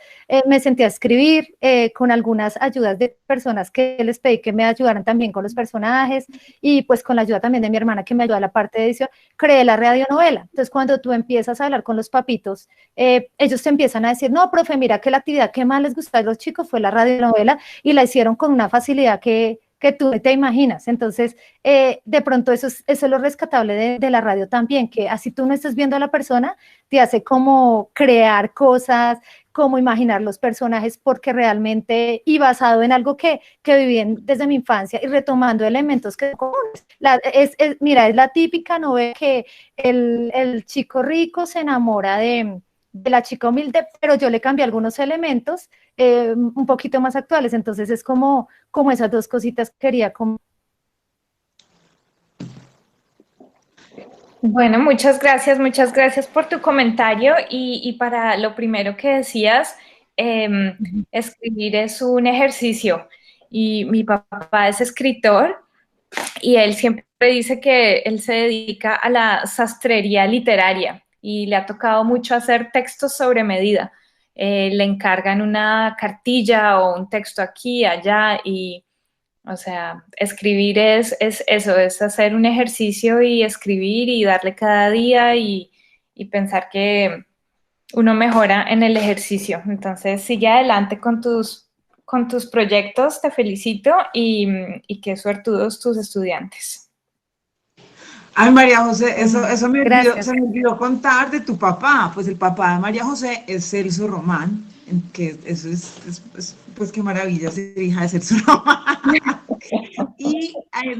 me senté a escribir con algunas ayudas de personas que les pedí que me ayudaran también con los personajes y pues con la ayuda también de mi hermana que me ayuda a la parte de edición, creé la radionovela. Entonces cuando tú empiezas a hablar con los papitos, ellos te empiezan a decir, no, profe, mira que la actividad que más les gustó a los chicos fue la radionovela y la hicieron con una facilidad que tú te imaginas. Entonces, de pronto eso es lo rescatable de la radio también, que así tú no estás viendo a la persona, te hace como crear cosas, como imaginar los personajes, porque realmente, y basado en algo que viví desde mi infancia y retomando elementos que mira, es la típica novela que el chico rico se enamora de la chica humilde, pero yo le cambié algunos elementos un poquito más actuales, entonces es como esas dos cositas que quería como... Bueno, muchas gracias por tu comentario y para lo primero que decías, escribir es un ejercicio y mi papá es escritor y él siempre dice que él se dedica a la sastrería literaria y le ha tocado mucho hacer textos sobre medida. Le encargan una cartilla o un texto aquí, allá y, o sea, escribir es eso, es hacer un ejercicio y escribir y darle cada día y pensar que uno mejora en el ejercicio. Entonces, sigue adelante con tus proyectos, te felicito y qué suertudos tus estudiantes. Ay, María José, eso se me Gracias. olvidó contar de tu papá. Pues el papá de María José es Celso Román, que eso pues qué maravilla ser hija de Celso Román. Y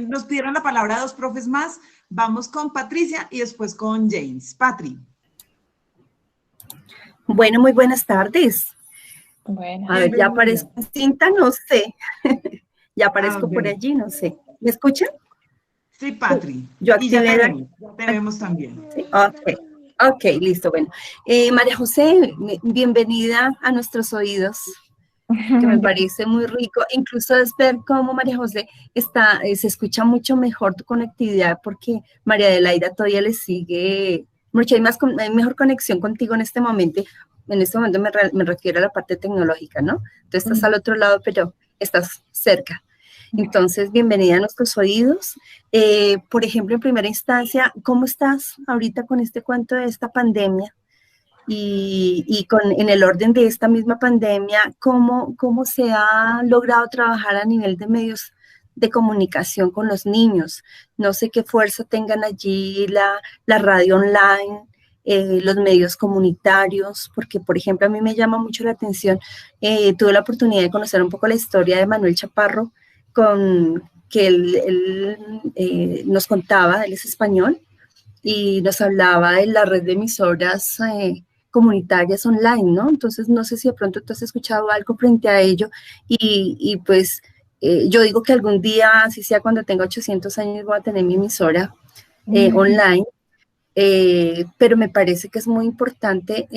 nos pidieron la palabra dos profes más. Vamos con Patricia y después con James. Patri. Bueno, muy buenas tardes. Bueno. A ver, ya aparezco en cinta, no sé. Ya aparezco Okay. por allí, no sé. ¿Me escuchan? Sí, Patri. Yo Y ya activé te vemos también. ¿Sí? Ok, listo, bueno. María José, bienvenida a nuestros oídos, que me parece muy rico. Incluso es ver cómo María José se escucha mucho mejor tu conectividad, porque María Adelaida todavía le sigue, hay mejor conexión contigo en este momento. En este momento me refiero a la parte tecnológica, ¿no? Tú estás al otro lado, pero estás cerca. Entonces, bienvenida a nuestros oídos. Por ejemplo, en primera instancia, ¿cómo estás ahorita con este cuento de esta pandemia? Y en el orden de esta misma pandemia, ¿cómo se ha logrado trabajar a nivel de medios de comunicación con los niños? No sé qué fuerza tengan allí la radio online, los medios comunitarios, porque, por ejemplo, a mí me llama mucho la atención, tuve la oportunidad de conocer un poco la historia de Manuel Chaparro, que él nos contaba, él es español, y nos hablaba de la red de emisoras comunitarias online, ¿no? Entonces, no sé si de pronto tú has escuchado algo frente a ello, y pues yo digo que algún día, así sea cuando tenga 800 años, voy a tener mi emisora online, pero me parece que es muy importante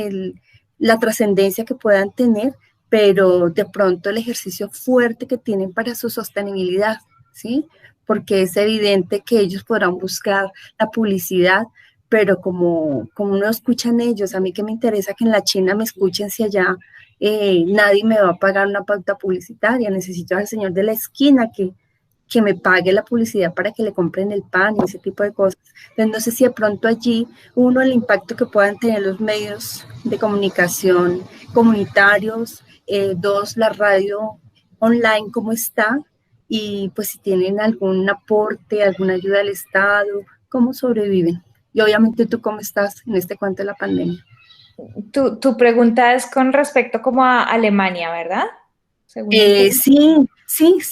la trascendencia que puedan tener, pero de pronto el ejercicio fuerte que tienen para su sostenibilidad, ¿sí? Porque es evidente que ellos podrán buscar la publicidad, pero como no escuchan ellos, a mí que me interesa que en la China me escuchen si allá nadie me va a pagar una pauta publicitaria, necesito al señor de la esquina que me pague la publicidad para que le compren el pan y ese tipo de cosas. Entonces, no sé si de pronto allí, uno, el impacto que puedan tener los medios de comunicación comunitarios, dos, la radio online, cómo está, y pues si tienen algún aporte, alguna ayuda del Estado, cómo sobreviven. Y obviamente tú, ¿cómo estás en este cuento de la pandemia? Tu pregunta es con respecto como a Alemania, ¿verdad? Según entiendo. Sí,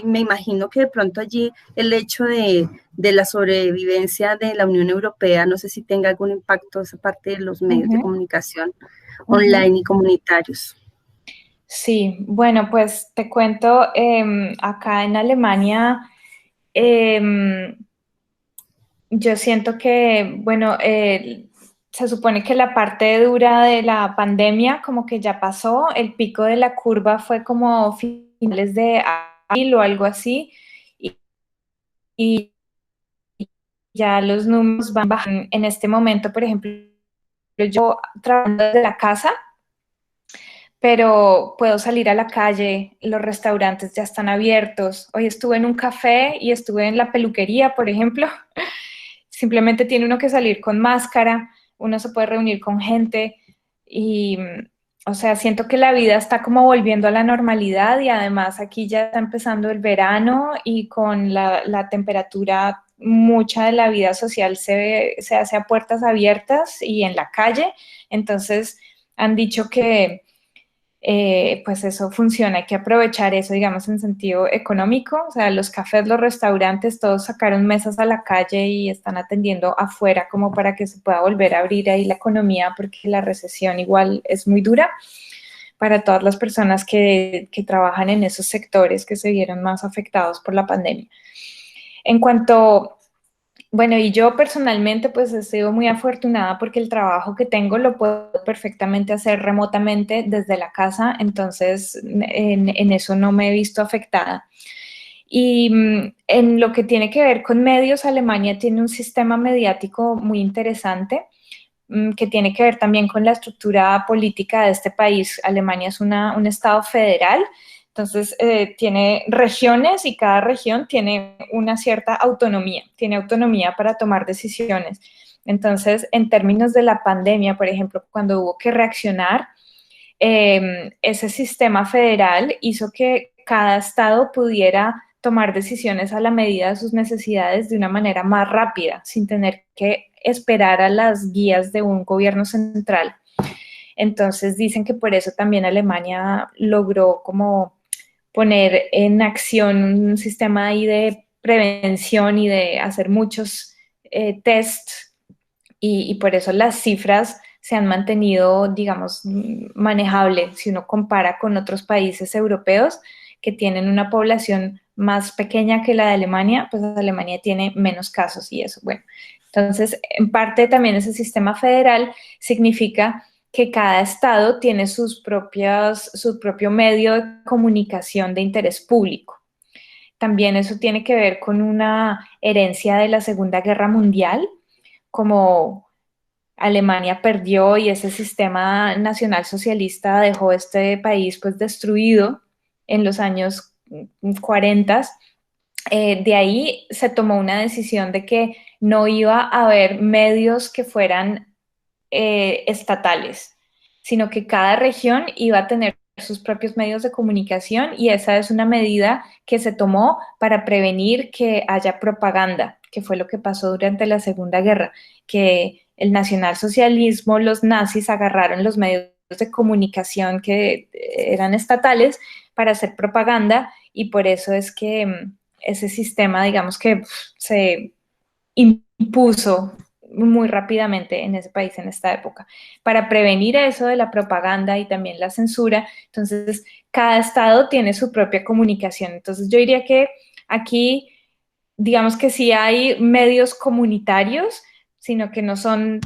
me imagino que de pronto allí el hecho de la sobrevivencia de la Unión Europea, no sé si tenga algún impacto esa parte de los medios de comunicación online y comunitarios. Sí, bueno, pues te cuento, acá en Alemania, yo siento que, bueno, se supone que la parte dura de la pandemia como que ya pasó, el pico de la curva fue como finales de abril o algo así, y, y ya los números van bajando. En este momento, por ejemplo, yo trabajando desde la casa, pero puedo salir a la calle, los restaurantes ya están abiertos. Hoy estuve en un café y estuve en la peluquería, por ejemplo. Simplemente tiene uno que salir con máscara, uno se puede reunir con gente y, o sea, siento que la vida está como volviendo a la normalidad y además aquí ya está empezando el verano y con la temperatura, mucha de la vida social se hace a puertas abiertas y en la calle. Entonces, han dicho que pues eso funciona, hay que aprovechar eso, digamos, en sentido económico, o sea, los cafés, los restaurantes, todos sacaron mesas a la calle y están atendiendo afuera como para que se pueda volver a abrir ahí la economía, porque la recesión igual es muy dura para todas las personas que trabajan en esos sectores que se vieron más afectados por la pandemia. En cuanto bueno, y yo personalmente pues he sido muy afortunada porque el trabajo que tengo lo puedo perfectamente hacer remotamente desde la casa, entonces en eso no me he visto afectada. Y en lo que tiene que ver con medios, Alemania tiene un sistema mediático muy interesante que tiene que ver también con la estructura política de este país. Alemania es un estado federal, entonces tiene regiones y cada región tiene una cierta autonomía, tiene autonomía para tomar decisiones. Entonces, en términos de la pandemia, por ejemplo, cuando hubo que reaccionar, ese sistema federal hizo que cada estado pudiera tomar decisiones a la medida de sus necesidades de una manera más rápida, sin tener que esperar a las guías de un gobierno central. Entonces dicen que por eso también Alemania logró como poner en acción un sistema ahí de prevención y de hacer muchos tests y por eso las cifras se han mantenido, digamos, manejables si uno compara con otros países europeos que tienen una población más pequeña que la de Alemania, pues Alemania tiene menos casos y eso, bueno. Entonces, en parte también ese sistema federal significa que cada estado tiene su propio medio de comunicación de interés público. También eso tiene que ver con una herencia de la Segunda Guerra Mundial, como Alemania perdió y ese sistema nacional socialista dejó este país pues destruido en los años 40. De ahí se tomó una decisión de que no iba a haber medios que fueran estatales, sino que cada región iba a tener sus propios medios de comunicación y esa es una medida que se tomó para prevenir que haya propaganda, que fue lo que pasó durante la Segunda Guerra, que el nacionalsocialismo, los nazis agarraron los medios de comunicación que eran estatales para hacer propaganda y por eso es que ese sistema, digamos que se impuso muy rápidamente en ese país en esta época. Para prevenir eso de la propaganda y también la censura, entonces cada estado tiene su propia comunicación. Entonces yo diría que aquí, digamos que sí hay medios comunitarios, sino que no son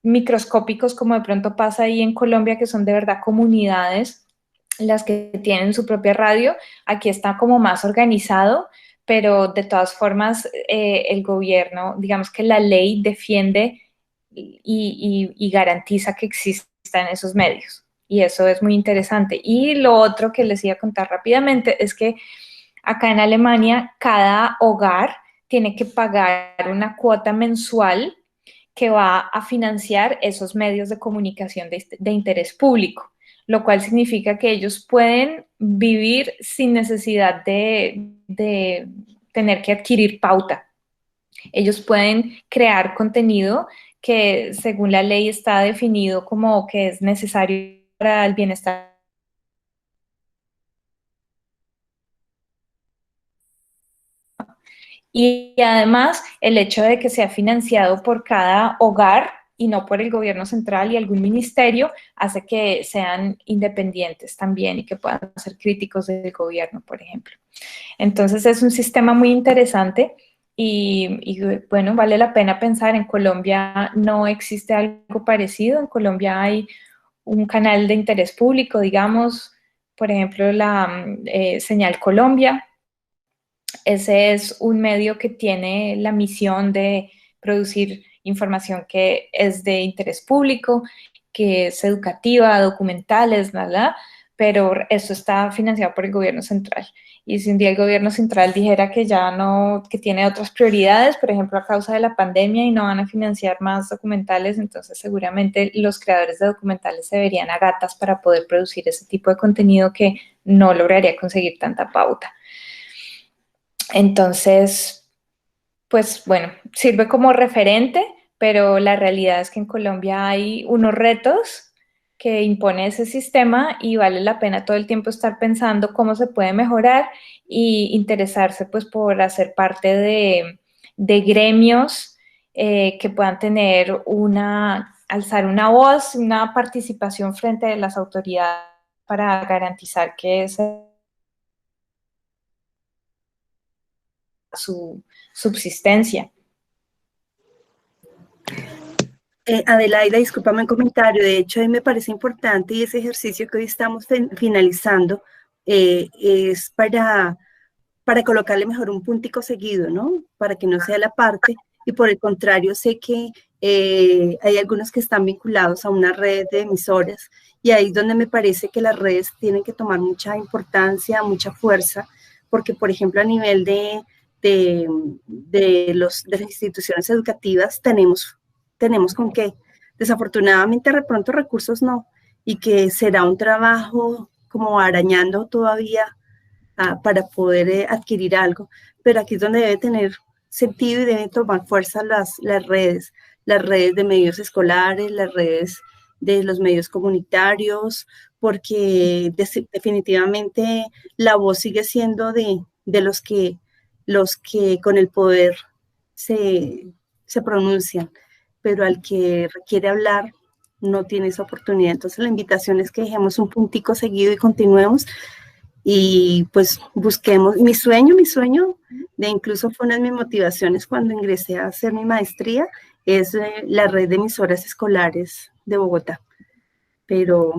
microscópicos como de pronto pasa ahí en Colombia, que son de verdad comunidades las que tienen su propia radio. Aquí está como más organizado, pero de todas formas el gobierno, digamos que la ley defiende y garantiza que existan esos medios. Y eso es muy interesante. Y lo otro que les iba a contar rápidamente es que acá en Alemania cada hogar tiene que pagar una cuota mensual que va a financiar esos medios de comunicación de interés público, lo cual significa que ellos pueden vivir sin necesidad de tener que adquirir pauta. Ellos pueden crear contenido que según la ley está definido como que es necesario para el bienestar. Y además el hecho de que sea financiado por cada hogar y no por el gobierno central y algún ministerio hace que sean independientes también y que puedan ser críticos del gobierno, por ejemplo. Entonces es un sistema muy interesante y bueno, vale la pena pensar. En Colombia no existe algo parecido. En Colombia hay un canal de interés público, digamos, por ejemplo, la Señal Colombia. Ese es un medio que tiene la misión de producir información que es de interés público, que es educativa, documentales, nada, pero eso está financiado por el gobierno central. Y si un día el gobierno central dijera que ya no, que tiene otras prioridades, por ejemplo, a causa de la pandemia y no van a financiar más documentales, entonces seguramente los creadores de documentales se verían a gatas para poder producir ese tipo de contenido que no lograría conseguir tanta pauta. Entonces, pues bueno, sirve como referente, pero la realidad es que en Colombia hay unos retos que impone ese sistema y vale la pena todo el tiempo estar pensando cómo se puede mejorar y interesarse pues por hacer parte de gremios que puedan tener alzar una voz, una participación frente a las autoridades para garantizar que su subsistencia. Adelaida, discúlpame un comentario, de hecho a mí me parece importante y ese ejercicio que hoy estamos finalizando es para colocarle mejor un puntico seguido, ¿no? Para que no sea la parte, y por el contrario sé que hay algunos que están vinculados a una red de emisoras y ahí es donde me parece que las redes tienen que tomar mucha importancia, mucha fuerza, porque por ejemplo a nivel de las instituciones educativas tenemos con qué. Desafortunadamente, de pronto recursos no, y que será un trabajo como arañando todavía para poder adquirir algo, pero aquí es donde debe tener sentido y deben tomar fuerza las redes de medios escolares, las redes de los medios comunitarios, porque definitivamente la voz sigue siendo de los que con el poder se pronuncian, pero al que requiere hablar no tiene esa oportunidad. Entonces la invitación es que dejemos un puntico seguido y continuemos y pues busquemos. Mi sueño de incluso fue una de mis motivaciones cuando ingresé a hacer mi maestría, es la red de emisoras escolares de Bogotá, pero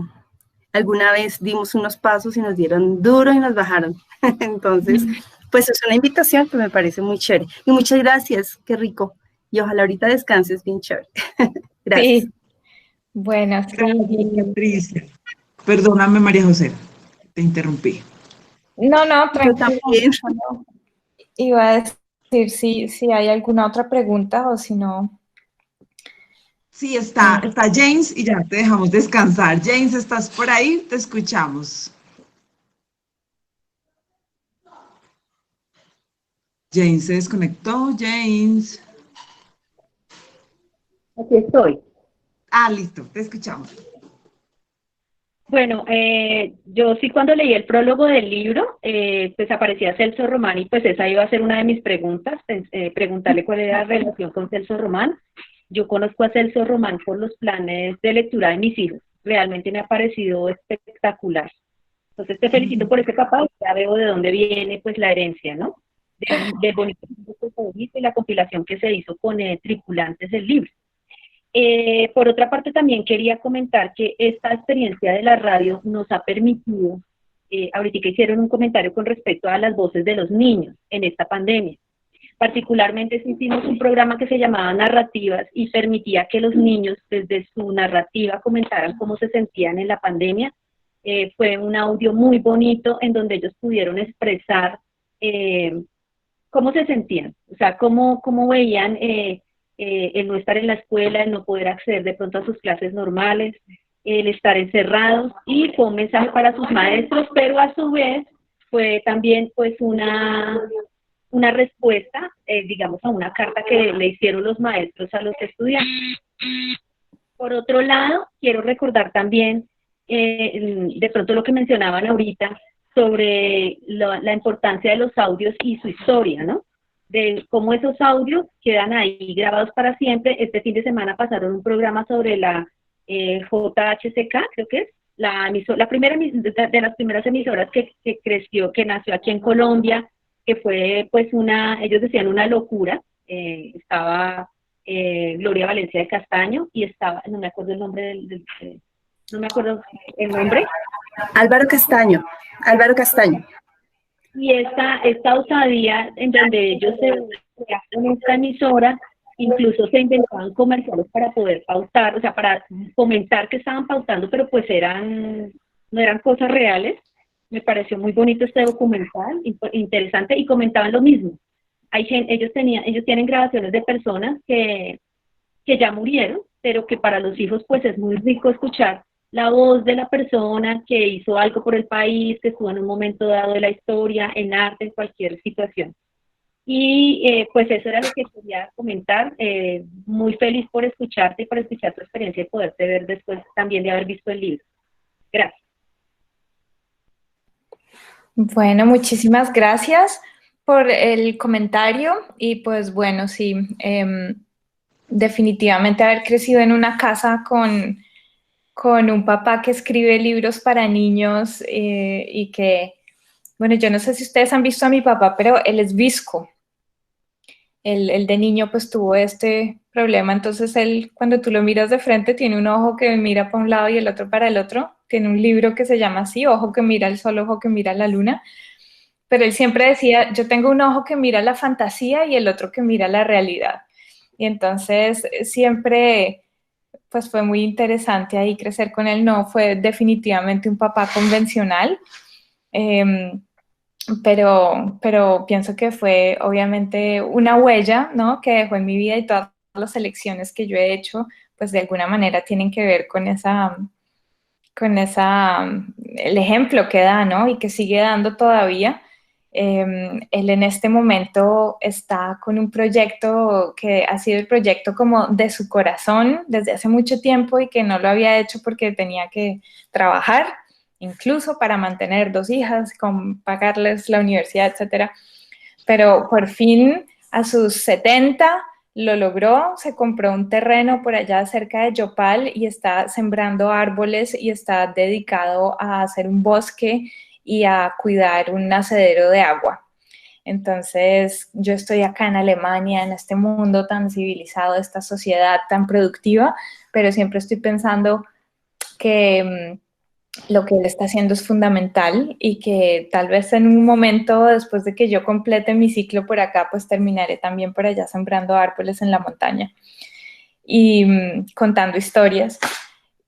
alguna vez dimos unos pasos y nos dieron duro y nos bajaron. Entonces, pues es una invitación que me parece muy chévere. Y muchas gracias, qué rico. Y ojalá ahorita descanses bien chévere. Gracias. Sí. Bueno, sí. Gracias, Patricia. Perdóname, María José, te interrumpí. No, Yo también. No. Iba a decir si hay alguna otra pregunta o si no. Sí, está James y ya te dejamos descansar. James, ¿estás por ahí? Te escuchamos. James se desconectó. James. Aquí estoy. Listo, te escuchamos. Bueno, yo sí cuando leí el prólogo del libro, pues aparecía Celso Román y pues esa iba a ser una de mis preguntas, preguntarle cuál era la relación con Celso Román. Yo conozco a Celso Román por los planes de lectura de mis hijos, realmente me ha parecido espectacular. Entonces te felicito por ese papá, ya veo de dónde viene pues la herencia, ¿no? Del bonito y la compilación que se hizo con tripulantes del libro. Por otra parte, también quería comentar que esta experiencia de la radio nos ha permitido, ahorita hicieron un comentario con respecto a las voces de los niños en esta pandemia. Particularmente hicimos un programa que se llamaba Narrativas y permitía que los niños desde su narrativa comentaran cómo se sentían en la pandemia. Fue un audio muy bonito en donde ellos pudieron expresar cómo se sentían, o sea, cómo veían el no estar en la escuela, el no poder acceder de pronto a sus clases normales, el estar encerrados, y fue un mensaje para sus maestros, pero a su vez fue también pues una una respuesta, digamos, a una carta que le hicieron los maestros a los estudiantes. Por otro lado, quiero recordar también, de pronto lo que mencionaban ahorita, sobre la importancia de los audios y su historia, ¿no? De cómo esos audios quedan ahí grabados para siempre. Este fin de semana pasaron un programa sobre la JHCK, creo que es, la primera de las primeras emisoras que creció, que nació aquí en Colombia, que fue pues ellos decían una locura. Estaba Gloria Valencia de Castaño y estaba, no me acuerdo el nombre no me acuerdo el nombre. Álvaro Castaño. Y esta osadía en donde ellos se crearon esta emisora, incluso se inventaban comerciales para poder pautar, o sea, para comentar que estaban pautando, pero pues no eran cosas reales. Me pareció muy bonito este documental, interesante, y comentaban lo mismo. Ellos tienen grabaciones de personas que ya murieron, pero que para los hijos pues es muy rico escuchar la voz de la persona que hizo algo por el país, que estuvo en un momento dado de la historia, en arte, en cualquier situación. Y pues eso era lo que quería comentar. Muy feliz por escucharte y por escuchar tu experiencia y poderte ver después también de haber visto el libro. Gracias. Bueno, muchísimas gracias por el comentario y pues bueno, sí, definitivamente haber crecido en una casa con un papá que escribe libros para niños y que, bueno, yo no sé si ustedes han visto a mi papá, pero él es visco. Él de niño pues tuvo este problema, entonces él cuando tú lo miras de frente tiene un ojo que mira para un lado y el otro para el otro. Tiene un libro que se llama así, Ojo que mira el sol, ojo que mira la luna. Pero él siempre decía, yo tengo un ojo que mira la fantasía y el otro que mira la realidad. Y entonces siempre pues fue muy interesante ahí crecer con él. No fue definitivamente un papá convencional, pero pienso que fue obviamente una huella, ¿no?, que dejó en mi vida, y todas las elecciones que yo he hecho, pues de alguna manera tienen que ver con el ejemplo que da, ¿no?, y que sigue dando todavía. Él en este momento está con un proyecto que ha sido el proyecto como de su corazón desde hace mucho tiempo y que no lo había hecho porque tenía que trabajar, incluso para mantener 2 hijas, con pagarles la universidad, etcétera. Pero por fin, a sus 70, lo logró, se compró un terreno por allá cerca de Yopal y está sembrando árboles y está dedicado a hacer un bosque y a cuidar un nacedero de agua. Entonces, yo estoy acá en Alemania, en este mundo tan civilizado, esta sociedad tan productiva, pero siempre estoy pensando que lo que él está haciendo es fundamental y que tal vez en un momento, después de que yo complete mi ciclo por acá, pues terminaré también por allá sembrando árboles en la montaña y contando historias.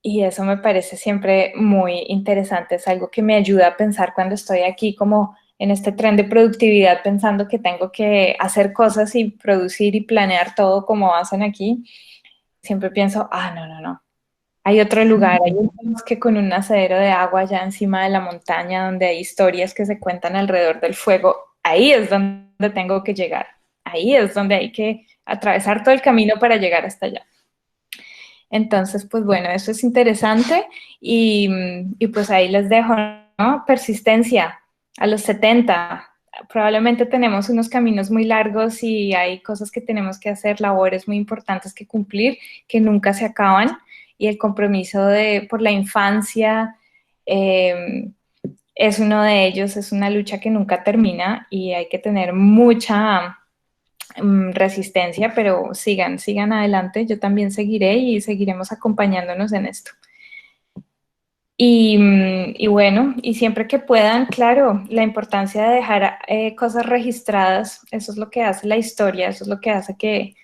Y eso me parece siempre muy interesante, es algo que me ayuda a pensar cuando estoy aquí como en este tren de productividad, pensando que tengo que hacer cosas y producir y planear todo como hacen aquí. Siempre pienso, no, hay otro lugar, hay un bosque con un nacedero de agua allá encima de la montaña donde hay historias que se cuentan alrededor del fuego. Ahí es donde tengo que llegar, ahí es donde hay que atravesar todo el camino para llegar hasta allá. Entonces, pues bueno, eso es interesante y pues ahí les dejo, ¿no? Persistencia a los 70. Probablemente tenemos unos caminos muy largos y hay cosas que tenemos que hacer, labores muy importantes que cumplir, que nunca se acaban, y el compromiso por la infancia es uno de ellos, es una lucha que nunca termina y hay que tener mucha resistencia, pero sigan adelante, yo también seguiré y seguiremos acompañándonos en esto. Y bueno, y siempre que puedan, claro, la importancia de dejar cosas registradas, eso es lo que hace la historia, eso es lo que hace que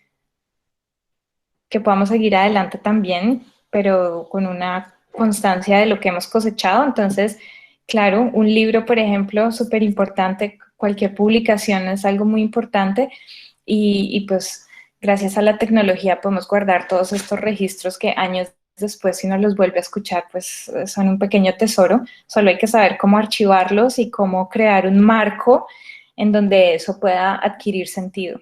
podamos seguir adelante también, pero con una constancia de lo que hemos cosechado. Entonces, claro, un libro, por ejemplo, súper importante, cualquier publicación es algo muy importante. Y pues gracias a la tecnología podemos guardar todos estos registros que años después, si uno los vuelve a escuchar, pues son un pequeño tesoro. Solo hay que saber cómo archivarlos y cómo crear un marco en donde eso pueda adquirir sentido.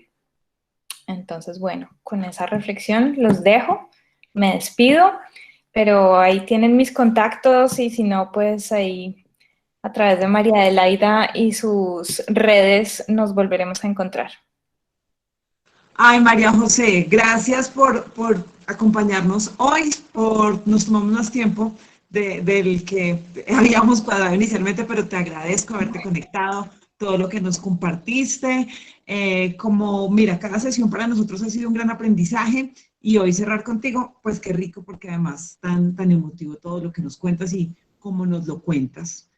Entonces, bueno, con esa reflexión los dejo, me despido, pero ahí tienen mis contactos y si no, pues ahí a través de María Adelaida y sus redes nos volveremos a encontrar. Ay, María José, gracias por acompañarnos hoy, nos tomamos más tiempo del que habíamos cuadrado inicialmente, pero te agradezco haberte conectado, todo lo que nos compartiste. Mira, cada sesión para nosotros ha sido un gran aprendizaje y hoy cerrar contigo, pues qué rico, porque además tan emotivo todo lo que nos cuentas y cómo nos lo cuentas.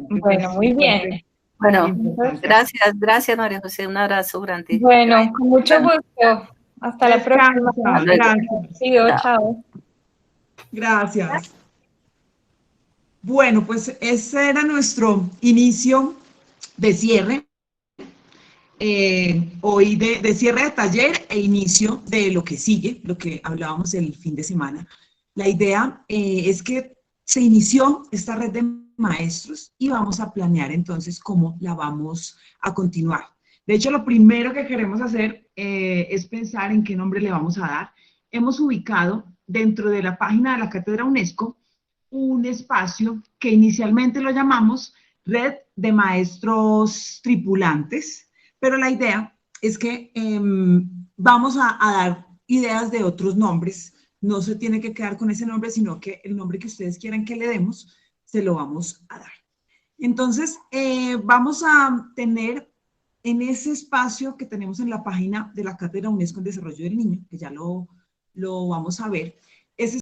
Bueno, muy bien. Bueno, gracias María José, un abrazo grande. Bueno, con mucho gusto. Hasta la próxima. Gracias. Chao. Gracias. Bueno, pues ese era nuestro inicio de cierre. Hoy de cierre de taller e inicio de lo que sigue, lo que hablábamos el fin de semana. La idea es que se inició esta red de maestros y vamos a planear entonces cómo la vamos a continuar. De hecho, lo primero que queremos hacer es pensar en qué nombre le vamos a dar. Hemos ubicado dentro de la página de la Cátedra UNESCO un espacio que inicialmente lo llamamos Red de Maestros Tripulantes, pero la idea es que vamos a dar ideas de otros nombres. No se tiene que quedar con ese nombre, sino que el nombre que ustedes quieran que le demos, se lo vamos a dar. Entonces, vamos a tener en ese espacio que tenemos en la página de la Cátedra UNESCO en Desarrollo del Niño, que ya lo vamos a ver,